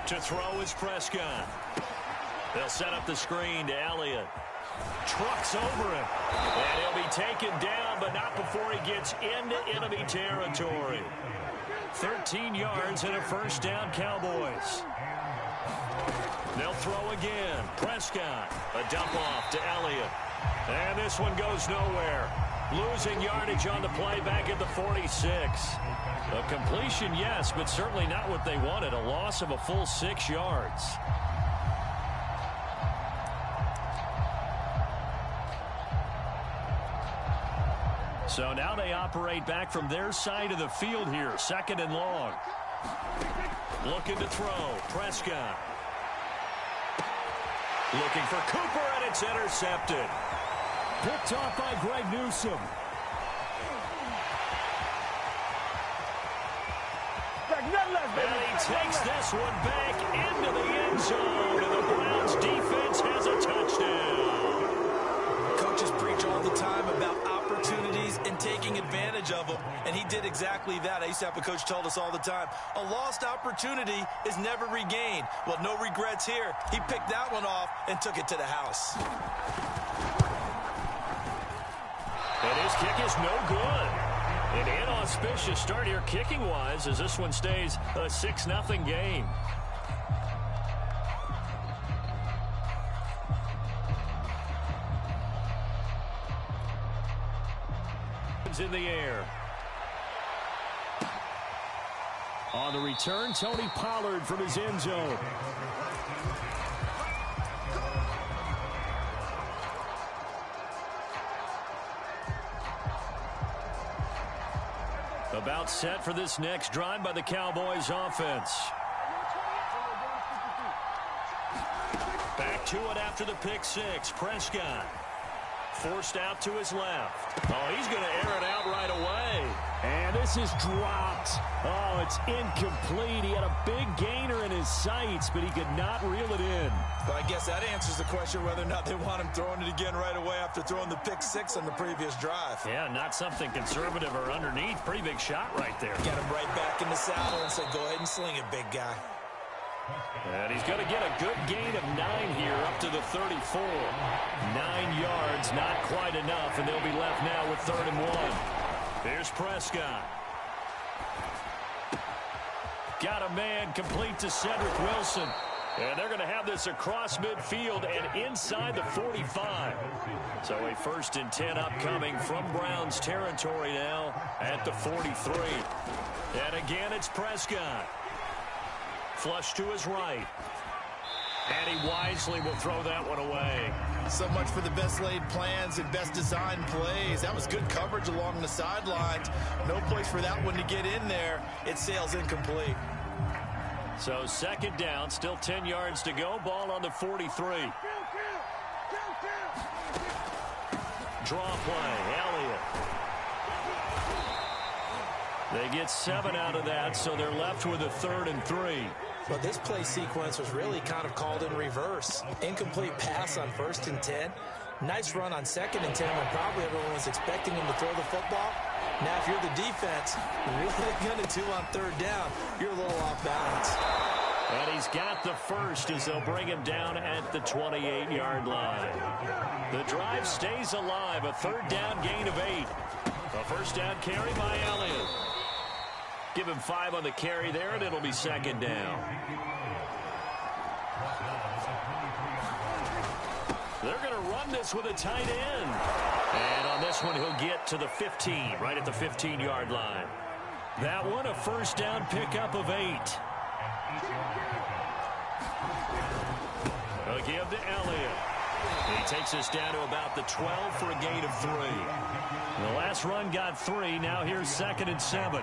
To throw is Prescott. They'll set up the screen to Elliott. Trucks over him. And he'll be taken down, but not before he gets into enemy territory. 13 yards and a first down, Cowboys. They'll throw again. Prescott. A dump off to Elliott. And this one goes nowhere. Losing yardage on the play back at the 46. A completion, yes, but certainly not what they wanted. A loss of a full 6 yards. So now they operate back from their side of the field here. 2nd and long. Looking to throw. Prescott. Looking for Cooper, and it's intercepted. Picked off by Greg Newsome. And he takes this one back into the end zone, and the Browns defense has a touchdown. Coaches preach all the time about opportunities and taking advantage of them, and he did exactly that. I used to have a coach told us all the time, a lost opportunity is never regained. Well, no regrets here. He picked that one off and took it to the house. And his kick is no good. An inauspicious start here kicking-wise as this one stays a 6-0 game. In the air. On the return, Tony Pollard from his end zone. About set for this next drive by the Cowboys offense. Back to it after the pick six. Prescott. Forced out to his left. Oh, he's going to air it out right away. And this is dropped. Oh, it's incomplete. He had a big gainer in his sights, but he could not reel it in. Well, I guess that answers the question whether or not they want him throwing it again right away after throwing the pick six on the previous drive. Yeah, not something conservative or underneath. Pretty big shot right there. Get him right back in the saddle and say, go ahead and sling it, big guy. And he's going to get a good gain of 9 here up to the 34. 9 yards, not quite enough, and they'll be left now with 3rd and 1. Here's Prescott. Got a man complete to Cedric Wilson. And they're going to have this across midfield and inside the 45. So a 1st and 10 upcoming from Browns territory now at the 43. And again, it's Prescott. Flush to his right. And he wisely will throw that one away. So much for the best laid plans and best designed plays. That was good coverage along the sidelines. No place for that one to get in there. It sails incomplete. So 2nd down, still 10 yards to go. Ball on the 43. Draw play, Elliott. They get 7 out of that, so they're left with a 3rd and 3. Well, this play sequence was really kind of called in reverse. Incomplete pass on 1st and 10. Nice run on 2nd and 10 when probably everyone was expecting him to throw the football. Now, if you're the defense, what are they going to do on 3rd down? You're a little off balance. And he's got the first as they'll bring him down at the 28-yard line. The drive stays alive. A 3rd down gain of 8. A 1st down carry by Elliott. Give him 5 on the carry there, and it'll be 2nd down. They're going to run this with a tight end. And on this one, he'll get to the 15, right at the 15-yard line. That one, a 1st down pickup of 8. A give to Elliott. He takes us down to about the 12 for a gain of 3. The last run got 3. Now here's 2nd and 7.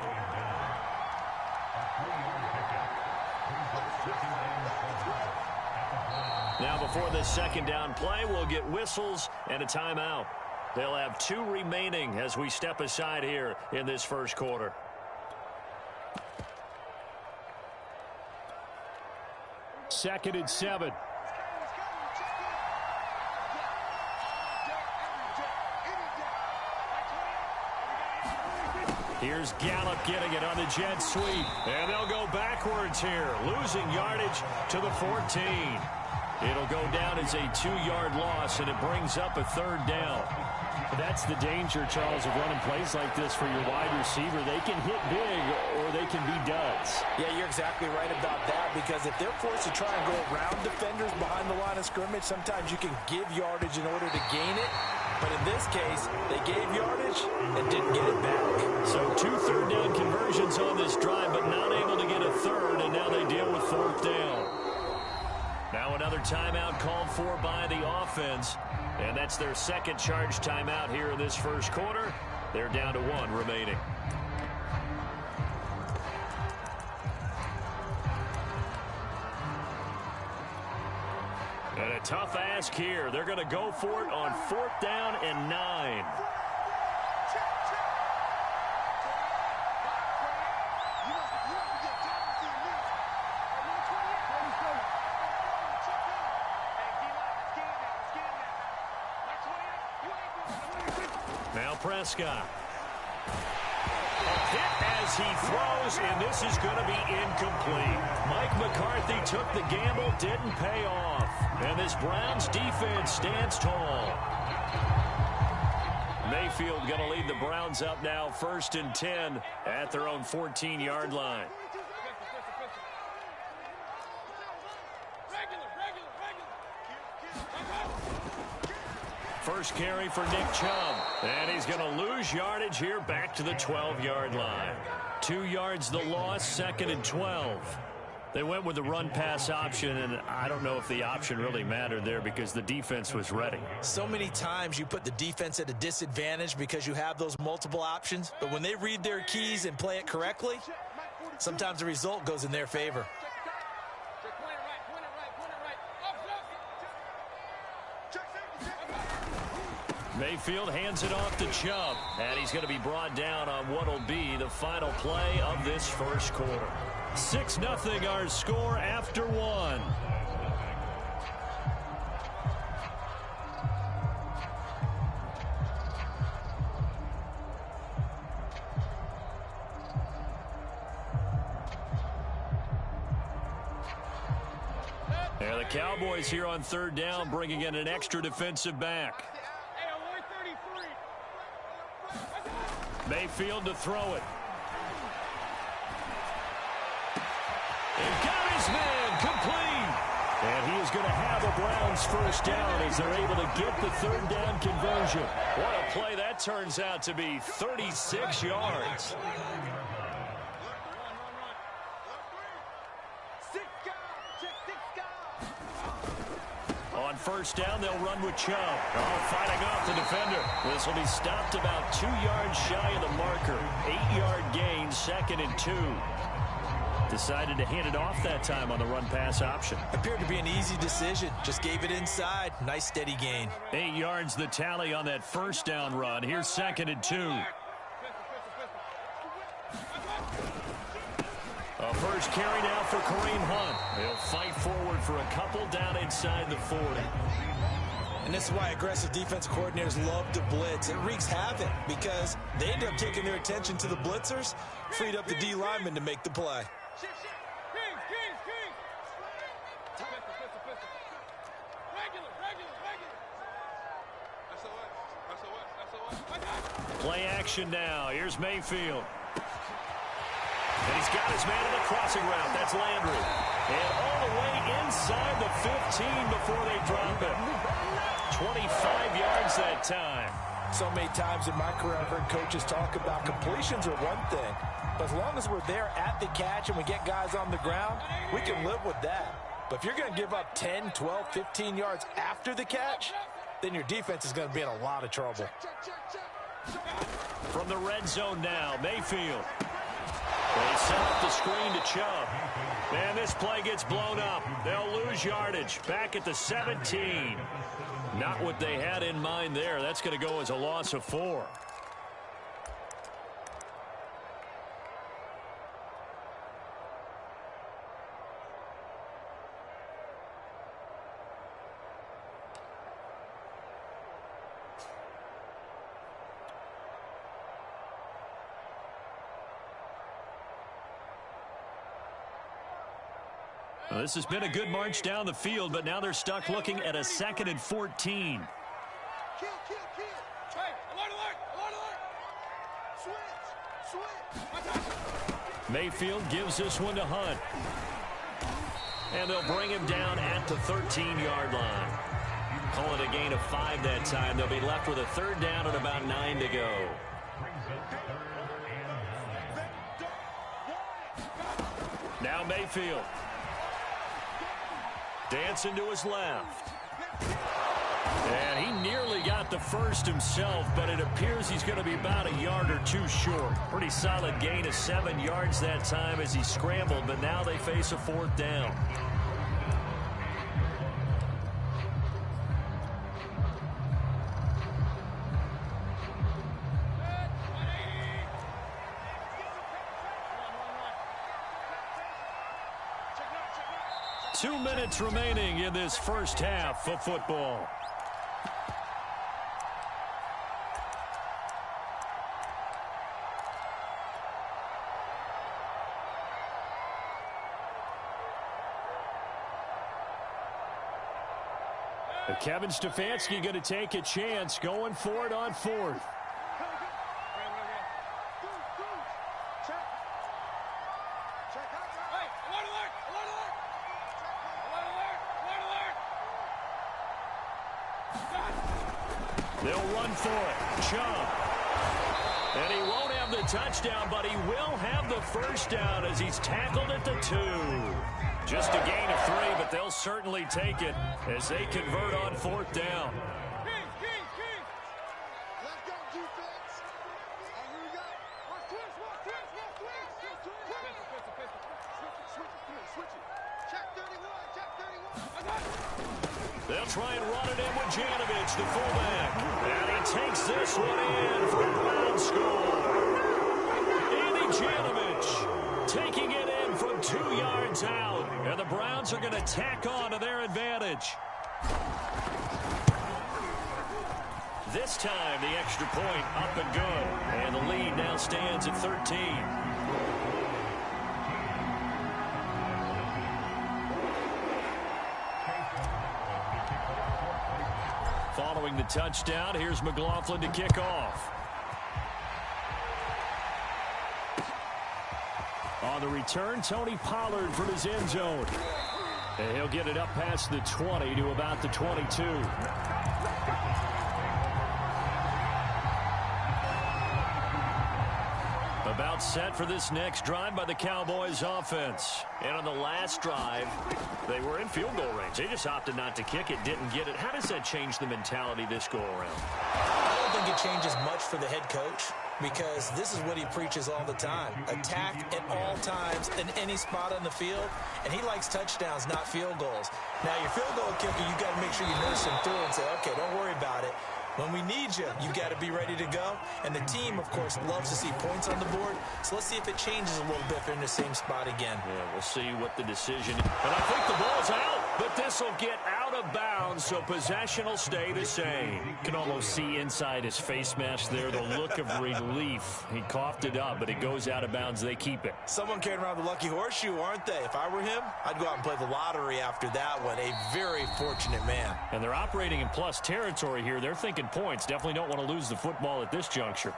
Now before this 2nd down play, we'll get whistles and a timeout. They'll have 2 remaining as we step aside here in this 1st quarter. Second and 7. Here's Gallup getting it on the jet sweep. And they'll go backwards here, losing yardage to the 14. It'll go down as a 2-yard loss, and it brings up a 3rd down. That's the danger, Charles, of running plays like this for your wide receiver. They can hit big or they can be duds. Yeah, you're exactly right about that, because if they're forced to try and go around defenders behind the line of scrimmage, sometimes you can give yardage in order to gain it. But in this case, they gave yardage and didn't get it back. So 2 third-down conversions on this drive, but not able to get a third, and now they deal with 4th down. Now another timeout called for by the offense, and that's their 2nd charge timeout here in this first quarter. They're down to 1 remaining. And a tough ask here. They're going to go for it on 4th down and 9. Now Prescott. A hit as he throws, and this is going to be incomplete. Mike McCarthy took the gamble, didn't pay off. And this Browns defense stands tall. Mayfield going to lead the Browns up now, 1st and 10 at their own 14-yard line. First carry for Nick Chubb. And he's going to lose yardage here back to the 12-yard line. 2 yards the loss, 2nd and 12. They went with the run-pass option, and I don't know if the option really mattered there because the defense was ready. So many times you put the defense at a disadvantage because you have those multiple options, but when they read their keys and play it correctly, sometimes the result goes in their favor. Mayfield hands it off to Chubb, and he's going to be brought down on what will be the final play of this first quarter. 6-0 our score after 1. There the Cowboys here on 3rd down, bringing in an extra defensive back. Mayfield to throw it. And got his man complete. And he is going to have a Browns first down as they're able to get the 3rd down conversion. What a play that turns out to be, 36 yards. On 1st down, they'll run with Chubb. Oh, fighting off the defender. This will be stopped about 2 yards shy of the marker. 8-yard gain, 2nd and 2. Decided to hand it off that time on the run-pass option. Appeared to be an easy decision. Just gave it inside. Nice steady gain. 8 yards the tally on that 1st down run. Here's 2nd and 2. A first carry now for Kareem Hunt. He'll fight forward for a couple down inside the 40. And this is why aggressive defense coordinators love to blitz. It wreaks havoc because they end up taking their attention to the blitzers, freed up the D lineman to make the play. Play action now. Here's Mayfield. And he's got his man in the crossing route. That's Landry. And all the way inside the 15 before they drop him. 25 yards that time. So many times in my career I've heard coaches talk about completions are one thing, but as long as we're there at the catch and we get guys on the ground, we can live with that. But if you're going to give up 10, 12, 15 yards after the catch, then your defense is going to be in a lot of trouble. From the red zone now, Mayfield. They set up the screen to Chubb. And this play gets blown up. They'll lose yardage. Back at the 17. Not what they had in mind there. That's going to go as a loss of 4. Well, this has been a good march down the field, but now they're stuck looking at a 2nd and 14. Mayfield gives this one to Hunt. And they'll bring him down at the 13-yard line. Call it a gain of 5 that time. They'll be left with a 3rd down and about 9 to go. Now Mayfield. Dancing to his left. And he nearly got the first himself, but it appears he's going to be about a yard or 2 short. Pretty solid gain of 7 yards that time as he scrambled, but now they face a 4th down. Two minutes remaining in this first half of football. Kevin Stefanski going to take a chance going for it on 4th. They'll run for it. Chubb. And he won't have the touchdown, but he will have the first down as he's tackled at the 2. Just a gain of 3, but they'll certainly take it as they convert on 4th down. They'll try and run it in with Janovich, the fullback. And he takes this one in for a ground score. Andy Janovich taking it in from 2 yards out. And the Browns are going to tack on to their advantage. This time, the extra point up and good. And the lead now stands at 13. Following the touchdown, here's McLaughlin to kick off. On the return, Tony Pollard from his end zone. And he'll get it up past the 20 to about the 22. About set for this next drive by the Cowboys offense. And on the last drive, they were in field goal range. They just opted not to kick it, didn't get it. How does that change the mentality this go around? I don't think it changes much for the head coach because this is what he preaches all the time. Attack at all times in any spot on the field. And he likes touchdowns, not field goals. Now, your field goal kicker, you got to make sure you nurse him through and say, okay, don't worry about it. When we need you, you've got to be ready to go. And the team, of course, loves to see points on the board. So let's see if it changes a little bit if they're in the same spot again. Yeah, we'll see what the decision is. And I think the ball's out, but this will get out of bounds, so possession will stay the same. You can almost see inside his face mask there the look of relief. He coughed it up, but it goes out of bounds. They keep it. Someone carrying around the lucky horseshoe, aren't they? If I were him, I'd go out and play the lottery after that one. A very fortunate man. And they're operating in plus territory here. They're thinking points. Definitely don't want to lose the football at this juncture.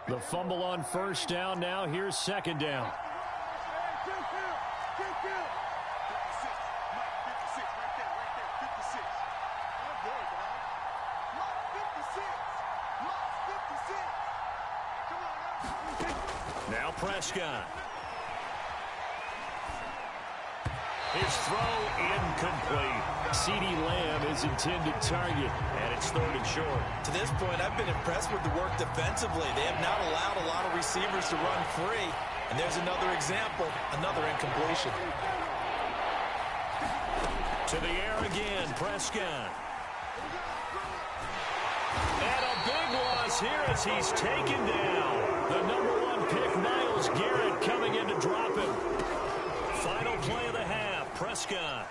The fumble on first down now. Here's second down. Now Prescott. His throw incomplete. CeeDee Lamb is intended target, and it's 3rd and short. To this point, I've been impressed with the work defensively. They have not allowed a lot of receivers to run free. And there's another example, another incompletion. To the air again, Prescott. And a big loss here as he's taken down. The #1 pick, Myles Garrett, coming in to drop him. Final play of the half, Prescott.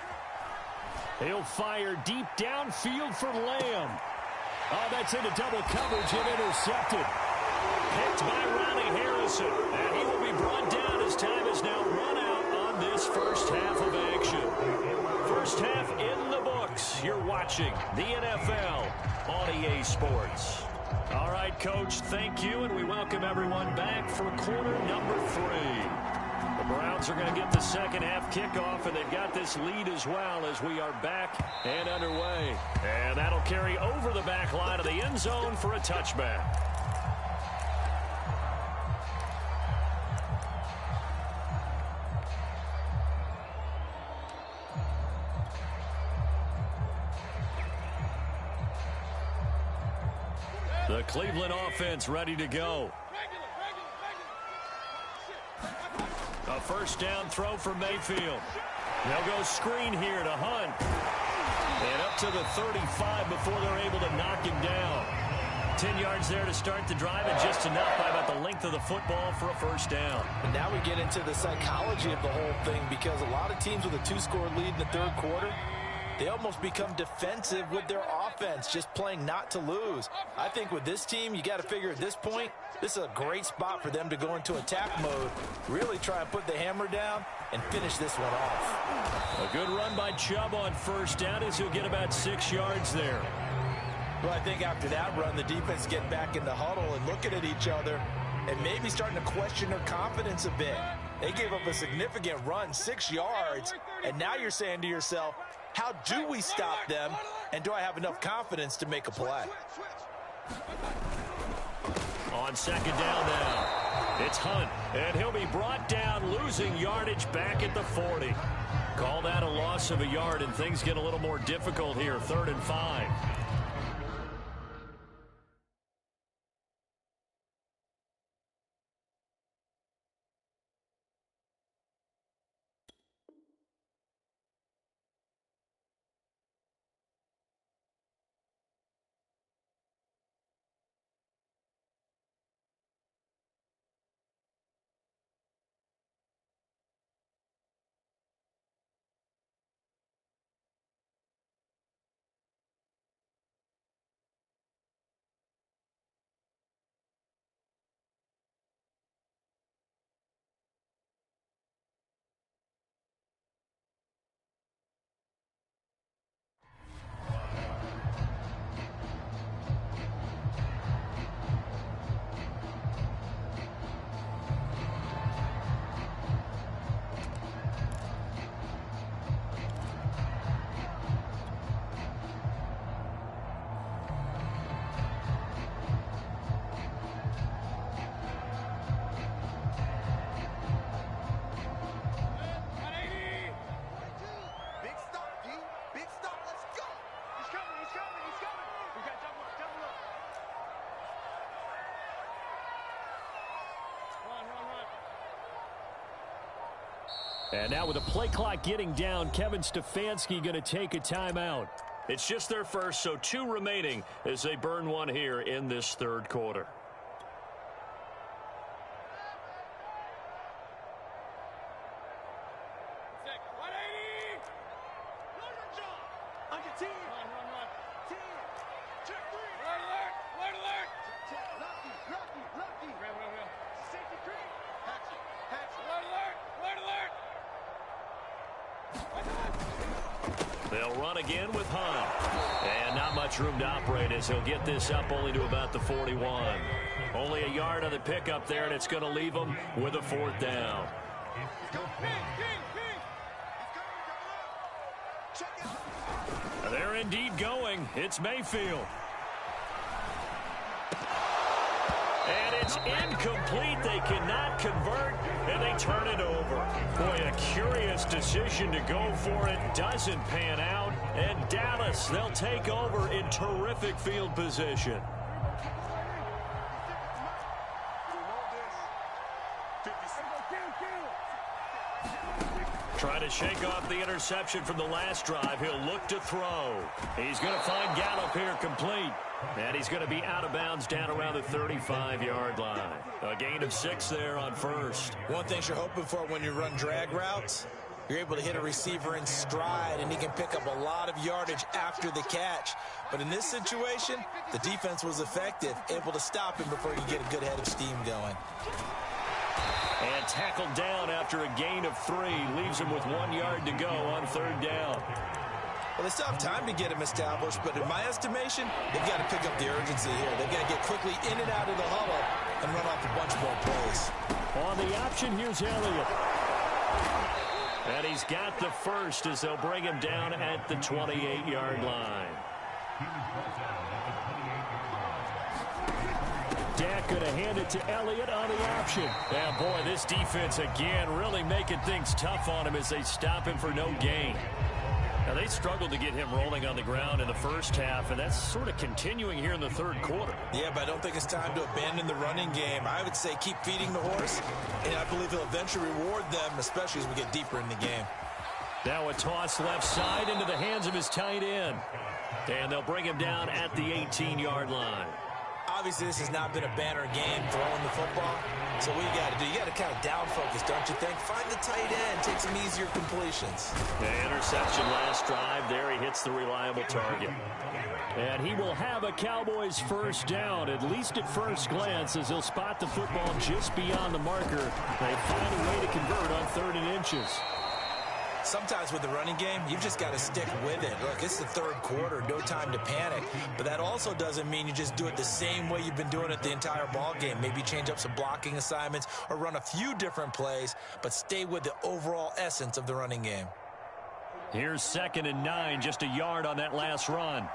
He'll fire deep downfield for Lamb. Oh, that's into double coverage and intercepted. Picked by Ronnie Harrison. And he will be brought down as time is now run out watching the NFL on EA Sports. All right, Coach, thank you, and we welcome everyone back for quarter number 3. The Browns are going to get the second half kickoff, and they've got this lead as well as we are back and underway. And that'll carry over the back line of the end zone for a touchback. The Cleveland offense ready to go. A first down throw for Mayfield. They'll go screen here to Hunt. And up to the 35 before they're able to knock him down. 10 yards there to start the drive, and just enough by about the length of the football for a first down. And now we get into the psychology of the whole thing, because a lot of teams with a 2-score lead in the third quarter, they almost become defensive with their offense, just playing not to lose. I think with this team, you got to figure at this point, this is a great spot for them to go into attack mode, really try and put the hammer down and finish this one off. A good run by Chubb on first down as he'll get about 6 yards there. Well, I think after that run, the defense get back in the huddle and looking at each other and maybe starting to question their confidence a bit. They gave up a significant run, 6 yards, and now you're saying to yourself, how do we stop them, and do I have enough confidence to make a play? On second down now, it's Hunt, and he'll be brought down, losing yardage back at the 40. Call that a loss of a yard, and things get a little more difficult here, 3rd and 5. And now with the play clock getting down, Kevin Stefanski going to take a timeout. It's just their first, so 2 remaining as they burn one here in this third quarter. They'll run again with Hunt. And not much room to operate as he'll get this up only to about the 41. Only a yard on the pickup there, and it's going to leave them with a 4th down. They're indeed going. It's Mayfield. And it's incomplete. They cannot convert, and they turn it over. Boy, a curious decision to go for it. Doesn't pan out. And Dallas, they'll take over in terrific field position. Trying to shake off the interception from the last drive. He'll look to throw. He's going to find Gallup here complete. And he's going to be out of bounds down around the 35-yard line. A gain of 6 there on first. One thing you're hoping for when you run drag routes, you're able to hit a receiver in stride, and he can pick up a lot of yardage after the catch. But in this situation, the defense was effective, able to stop him before he could get a good head of steam going. And tackled down after a gain of 3. Leaves him with 1 yard to go on 3rd down. Well, they still have time to get him established, but in my estimation, they've got to pick up the urgency here. They've got to get quickly in and out of the huddle and run off a bunch more plays. On the option, here's Elliott. And he's got the first as they'll bring him down at the 28-yard line. Dak going to hand it to Elliott on the option. Yeah, boy, this defense again really making things tough on him as they stop him for no gain. Now, they struggled to get him rolling on the ground in the first half, and that's sort of continuing here in the third quarter. Yeah, but I don't think it's time to abandon the running game. I would say keep feeding the horse, and I believe he'll eventually reward them, especially as we get deeper in the game. Now a toss left side into the hands of his tight end. And they'll bring him down at the 18-yard line. Obviously, this has not been a banner game throwing the football. So what you got to do, you got to kind of down focus, don't you think? Find the tight end, take some easier completions. The interception last drive. There he hits the reliable target. And he will have a Cowboys first down, at least at first glance, as he'll spot the football just beyond the marker. They find a way to convert on 3rd and inches. Sometimes with the running game, you've just got to stick with it. Look, it's the third quarter, no time to panic. But that also doesn't mean you just do it the same way you've been doing it the entire ball game. Maybe change up some blocking assignments or run a few different plays, but stay with the overall essence of the running game. Here's 2nd and 9, just a yard on that last run.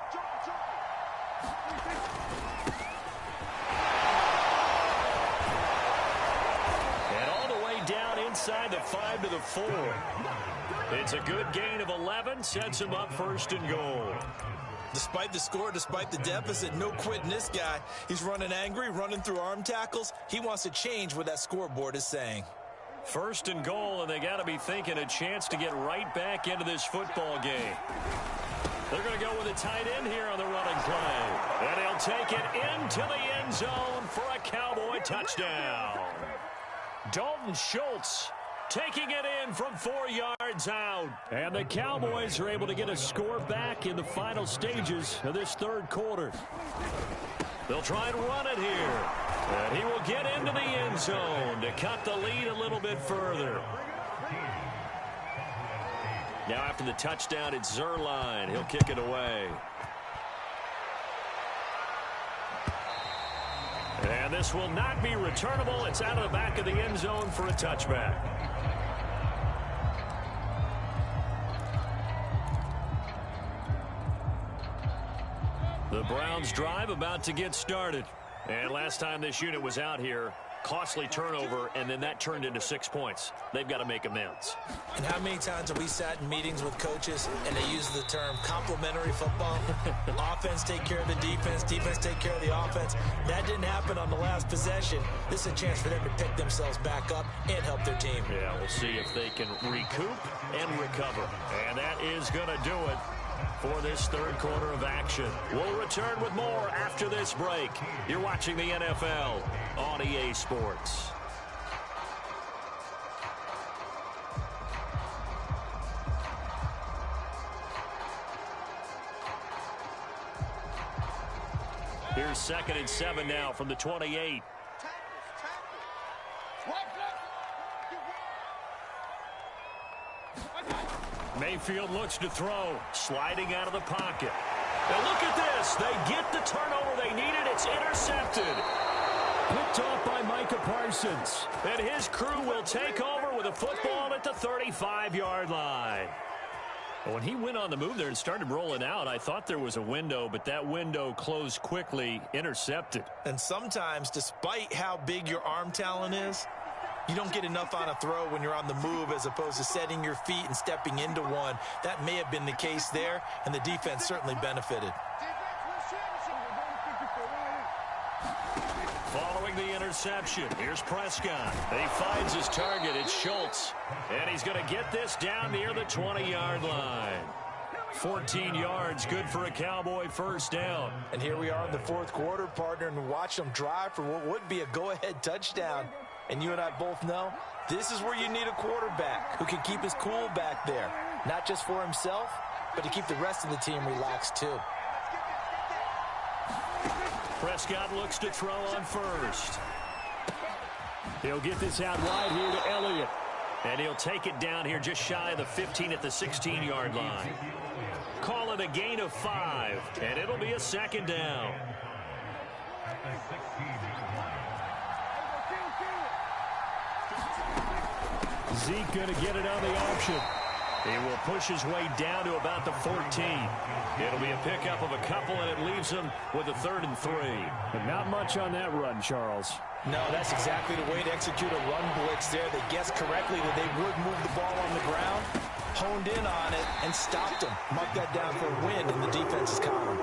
And all the way down inside the 5 to the 4. It's a good gain of 11, sets him up 1st and goal. Despite the score, despite the deficit, no quitting this guy. He's running angry, running through arm tackles. He wants to change what that scoreboard is saying. 1st and goal, and they got to be thinking a chance to get right back into this football game. They're going to go with a tight end here on the running play. And he'll take it into the end zone for a Cowboy touchdown. Dalton Schultz taking it in from 4 yards out. And the Cowboys are able to get a score back in the final stages of this third quarter. They'll try and run it here. And he will get into the end zone to cut the lead a little bit further. Now after the touchdown, it's Zerline. He'll kick it away. And this will not be returnable. It's out of the back of the end zone for a touchback. The Browns drive about to get started. And last time this unit was out here, costly turnover, and then that turned into 6 points. They've got to make amends. And how many times have we sat in meetings with coaches and they use the term complementary football? Offense take care of the defense, defense take care of the offense. That didn't happen on the last possession. This is a chance for them to pick themselves back up and help their team. Yeah, we'll see if they can recoup and recover. And that is going to do it for this third quarter of action. We'll return with more after this break. You're watching the NFL on EA Sports. Here's 2nd and 7 now from the 28. Mayfield looks to throw, sliding out of the pocket. Now look at this. They get the turnover they needed. It's intercepted. Picked off by Micah Parsons. And his crew will take over with a football at the 35-yard line. When he went on the move there and started rolling out, I thought there was a window, but that window closed quickly, intercepted. And sometimes, despite how big your arm talent is, you don't get enough on a throw when you're on the move as opposed to setting your feet and stepping into one. That may have been the case there, and the defense certainly benefited. Following the interception, here's Prescott. He finds his target. It's Schultz. And he's going to get this down near the 20-yard line. 14 yards, good for a Cowboy first down. And here we are in the fourth quarter, partner, and watch them drive for what would be a go-ahead touchdown. And you and I both know this is where you need a quarterback who can keep his cool back there. Not just for himself, but to keep the rest of the team relaxed too. Prescott looks to throw on first. He'll get this out wide here to Elliott. And he'll take it down here just shy of the 15 at the 16-yard line. Call it a gain of 5, and it'll be a second down. Zeke going to get it on the option. He will push his way down to about the 14. It'll be a pickup of a couple, and it leaves him with a 3rd and 3. But not much on that run, Charles. No, that's exactly the way to execute a run blitz there. They guessed correctly that they would move the ball on the ground, honed in on it, and stopped them. Mark that down for a win in the defense's column.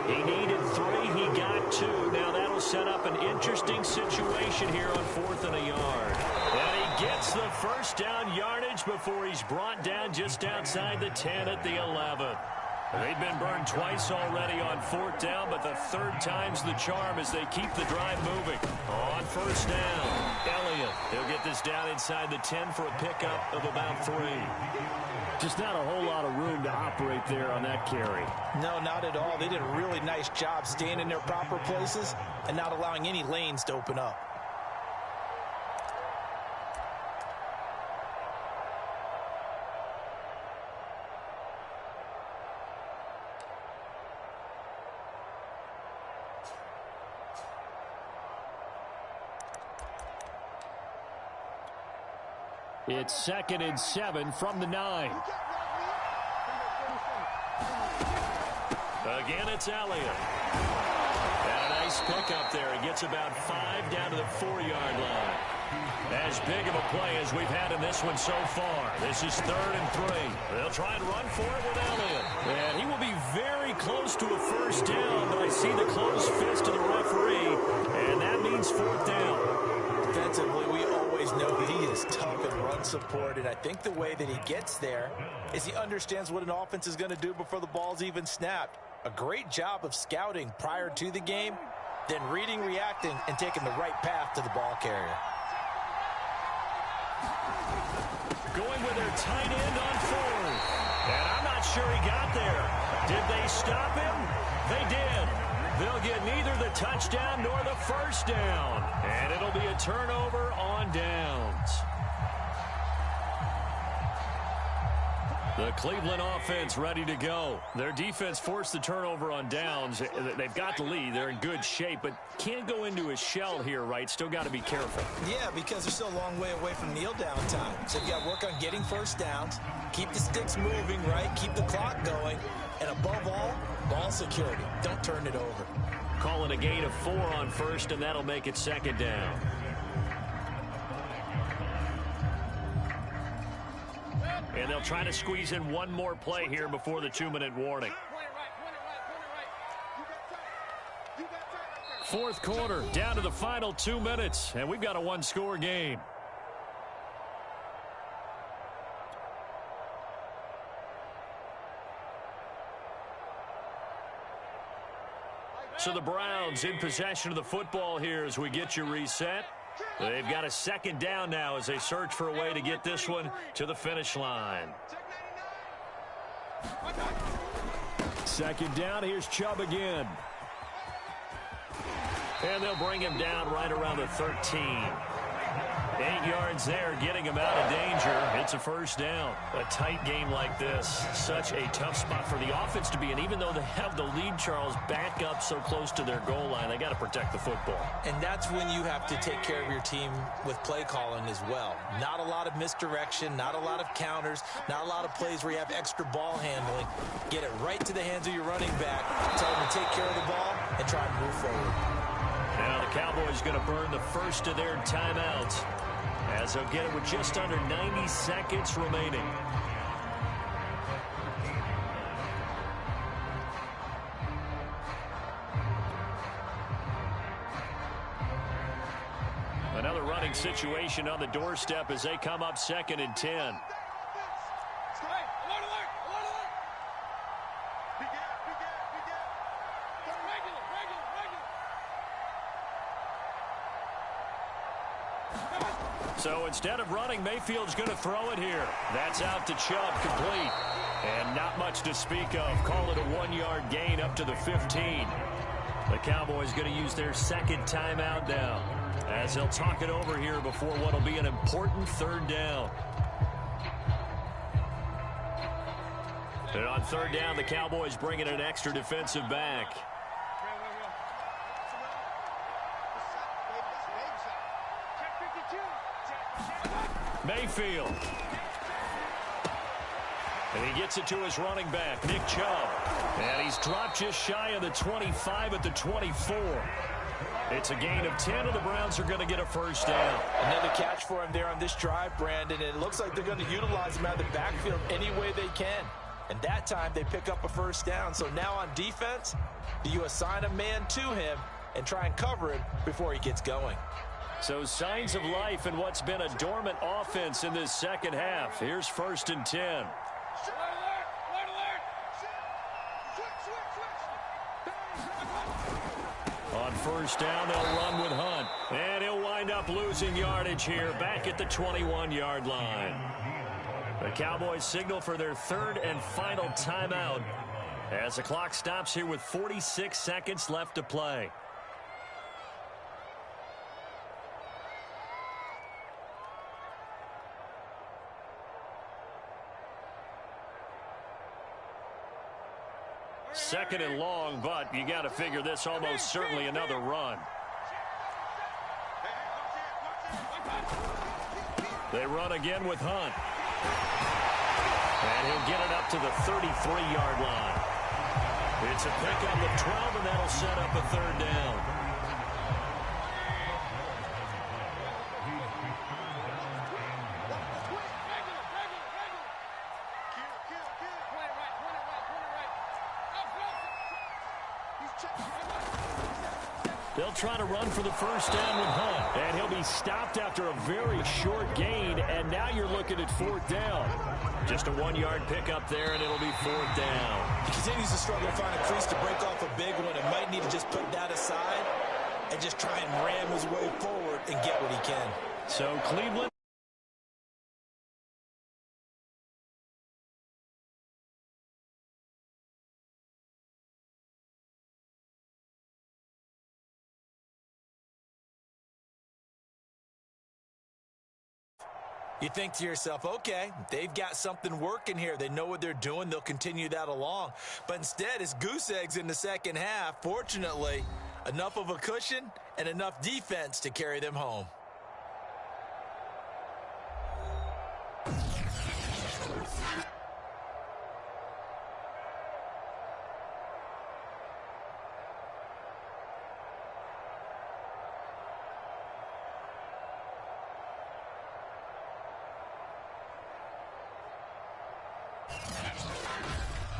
He needed 3. He got 2. Now that'll set up an interesting situation here on 4th and a yard. And he gets the first down yardage before he's brought down just outside the 10 at the 11. They've been burned twice already on 4th down, but the 3rd time's the charm as they keep the drive moving. On 1st down, Elliott. He'll get this down inside the 10 for a pickup of about 3. Just not a whole lot of room to operate there on that carry. No, not at all. They did a really nice job staying in their proper places and not allowing any lanes to open up. It's 2nd and 7 from the 9. Again, it's Elliott. And a nice pickup there. He gets about 5 down to the 4-yard line. As big of a play as we've had in this one so far. This is 3rd and 3. They'll try and run for it with Elliott. And he will be very close to a 1st down, but I see the closed fist of the referee, and that means 4th down. Defensively, we always know that he is tough and run support, and I think the way that he gets there is he understands what an offense is going to do before the ball's even snapped. A great job of scouting prior to the game, then reading, reacting, and taking the right path to the ball carrier. Going with their tight end on 4th. And I'm not sure he got there. Did they stop him? They did. They'll get neither the touchdown nor the 1st down. And it'll be a turnover on downs. The Cleveland offense ready to go. Their defense forced the turnover on downs. They've got the lead. They're in good shape, but can't go into a shell here, right? Still got to be careful. Yeah, because they're still a long way away from kneel down time. So you got to work on getting 1st downs, keep the sticks moving, right? Keep the clock going, and above all, ball security. Don't turn it over. Calling a gain of 4 on 1st, and that'll make it 2nd down. And they'll try to squeeze in one more play here before the 2-minute warning. 4th quarter, down to the final 2 minutes, and we've got a 1-score game. So the Browns in possession of the football here as we get you reset. They've got a 2nd down now as they search for a way to get this one to the finish line. 2nd down, here's Chubb again. And they'll bring him down right around the 13. 8 yards there, getting him out of danger. It's a 1st down. A tight game like this, such a tough spot for the offense to be in. Even though they have the lead, Charles, back up so close to their goal line, they got to protect the football. And that's when you have to take care of your team with play calling as well. Not a lot of misdirection, not a lot of counters, not a lot of plays where you have extra ball handling. Get it right to the hands of your running back, tell them to take care of the ball, and try and move forward. Now the Cowboys going to burn the first of their timeouts, as they'll get it with just under 90 seconds remaining. Another running situation on the doorstep as they come up 2nd and 10. So instead of running, Mayfield's going to throw it here. That's out to Chubb, complete. And not much to speak of. Call it a 1-yard gain up to the 15. The Cowboys going to use their 2nd timeout now. as they'll talk it over here before what will be an important third down. And on third down, the Cowboys bring in an extra defensive back. Mayfield. And he gets it to his running back, Nick Chubb. And he's dropped just shy of the 25 at the 24. It's a gain of 10, and the Browns are going to get a first down. Another catch for him there on this drive, Brandon. And it looks like they're going to utilize him out of the backfield any way they can. And that time they pick up a first down. So now on defense, do you assign a man to him and try and cover him before he gets going? So signs of life in what's been a dormant offense in this second half. Here's 1st and 10. On first down, they'll run with Hunt. And he'll wind up losing yardage here back at the 21-yard line. The Cowboys signal for their third and final timeout as the clock stops here with 46 seconds left to play. Second and long, but you got to figure this almost certainly another run. They run again with Hunt. And he'll get it up to the 33-yard line. It's a pickup of 12, and that'll set up a third down. They'll try to run for the first down with Hunt. And he'll be stopped after a very short gain. And now you're looking at 4th down. Just a 1-yard pickup there, and it'll be 4th down. He continues to struggle to find a crease to break off a big one. And might need to just put that aside and just try and ram his way forward and get what he can. So Cleveland. You think to yourself, okay, they've got something working here. They know what they're doing. They'll continue that along. But instead, it's goose eggs in the second half. Fortunately, enough of a cushion and enough defense to carry them home.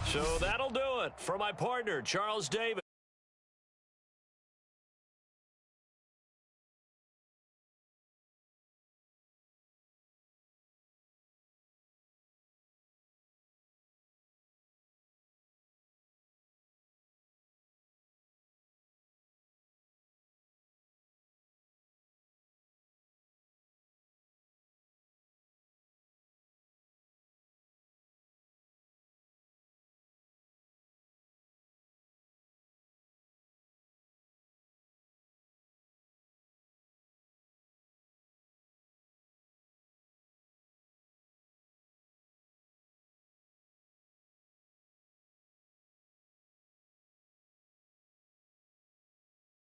So that'll do it for my partner, Charles Davis.